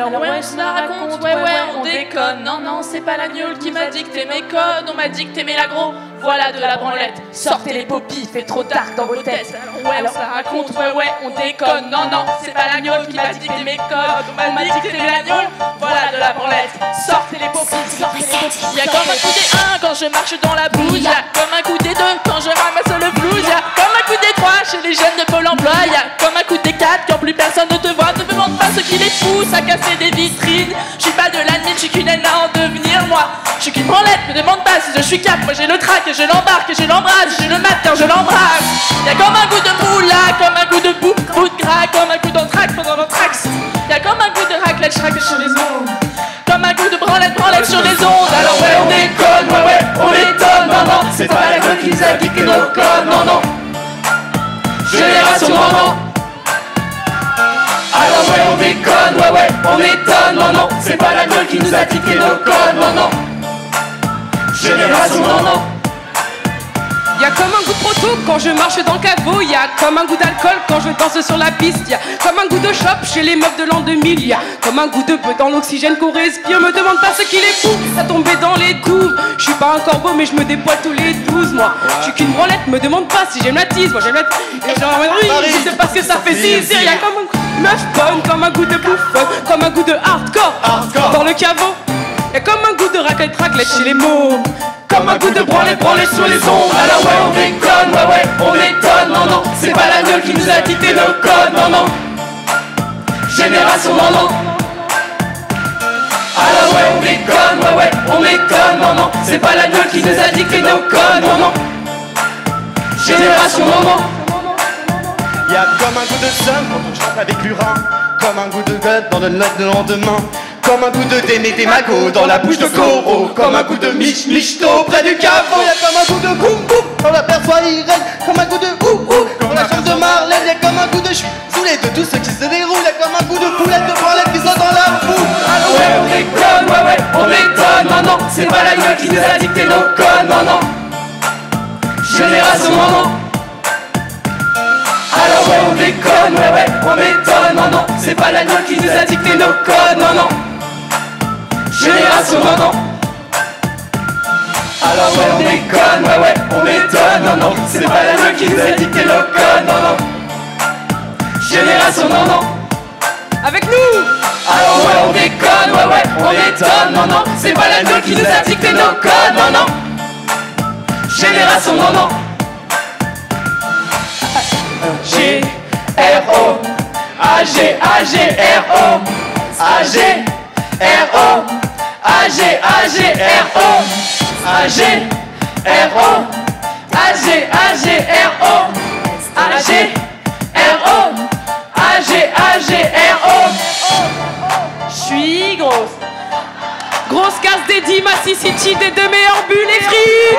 Alors ouais, je la raconte, ouais, on déconne. Non, non, c'est pas la gnôle qui m'a dicté mes codes. On m'a dicté mes l'agro, voilà de la branlette. Sortez les popis, fait trop dark dans vos têtes. Alors ça raconte, ouais, on déconne. Non, non, c'est pas la gnôle qui m'a dicté mes codes. On m'a dicté mes la gnôle, voilà de la branlette. Sortez les popis, sortez les popis. Y'a comme un coup des 1 quand je marche dans la bouse. Y'a comme un coup des 2 quand je ramasse le blues. Y'a comme un coup des 3 chez les jeunes de Pôle emploi. Y'a comme un coup des 4 quand plus personne ne te voit. Ne me demande pas ce qui les pousse à casser des vitrines. Je suis pas de l'admin, je suis qu'une haine à en devenir. Moi, je suis qu'une branlette, me demande pas si je suis cap. Moi j'ai le trac et je l'embarque et je l'embrasse. J'ai le mat car je l'embrasse. Y'a comme un goût de moula, comme un goût de bout de gras, comme un goût d'entraque pendant l'entraxe. Y'a comme un goût de raclette, je craque sur les ondes. Comme un goût de branlette sur les ondes. Alors ouais, on déconne, ouais, on étonne. Non, non, c'est pas la gueule qui nous a dicté nos codes. Non, non, génération, non, non. Alors ouais, on déconne, ouais, on étonne. Non, non, c'est pas la gueule qui nous a dicté nos codes. Non, non, génération, non, non. Y'a comme un goût de proto quand je marche dans le caveau. Y'a comme un goût d'alcool quand je danse sur la piste. Y'a comme un goût de shop chez les meufs de l'an 2000. Y'a comme un goût de bœuf dans l'oxygène qu'on respire. Me demande pas ce qu'il est fou, ça tombé dans les tours. Je suis pas un corbeau mais je me dépoile tous les 12 mois. Je suis qu'une branlette, me demande pas si j'aime la tease. Moi j'aime la tease. Et genre oui, je sais pas ce que ça fait si. Y'a comme un goût de meuf bonne, comme un goût de bouffe, comme un goût de hardcore dans le caveau. Y'a comme un goût de raclette chez les mots. Comme un goût de branlette sur les ondes. Alors ouais, on déconne, ouais, on étonne. Non, non, c'est pas la gueule qui nous a dicté nos codes. Non, non, génération, non, non. Alors ouais, on déconne, ouais, on étonne. Non, non, c'est pas la gueule qui nous a dicté nos codes. Non, non, génération, non, non. Y'a comme un goût de sun quand on chante avec l'urin. Comme un goût de gueule dans le note de lendemain. Comme un goût de des magots dans la bouche de Coro. Comme un goût de michto près du caveau. Y'a comme un goût de boum boum quand l'aperçoit Irène. Comme un goût de ouh dans la chambre de Marlène. Y'a comme un goût de je suis saoulé de tout ce qui se déroule. Y'a comme un goût de poulette de branlette qui sort dans la boue. Alors ouais, on déconne, ouais, on étonne. Non, non, c'est pas la gueule qui nous a dicté nos codes. Non, non, génération, non, non. Alors ouais, on déconne, ouais, on étonne. Non, non, c'est pas la gueule qui nous a dicté nos codes. Non, non, génération, non, non. Alors ouais, on déconne, ouais, on étonne. Non, non, c'est pas la gueule qui nous a dicté nos codes. Non, non, génération, non, non. Avec nous. Alors ouais, on déconne, ouais, on étonne. Non, non, c'est pas la gueule qui nous a dicté nos codes. Non, non, génération, non, non. G-R-O A-G-A-G-R-O A-G-R-O A-G-A-G-R-O A-G-R-O A-G-A-G-R-O A-G-R-O A-G-A-G-R-O. J'suis grosse casse dédiée, Massy City, des deux meilleurs bulles, les frites.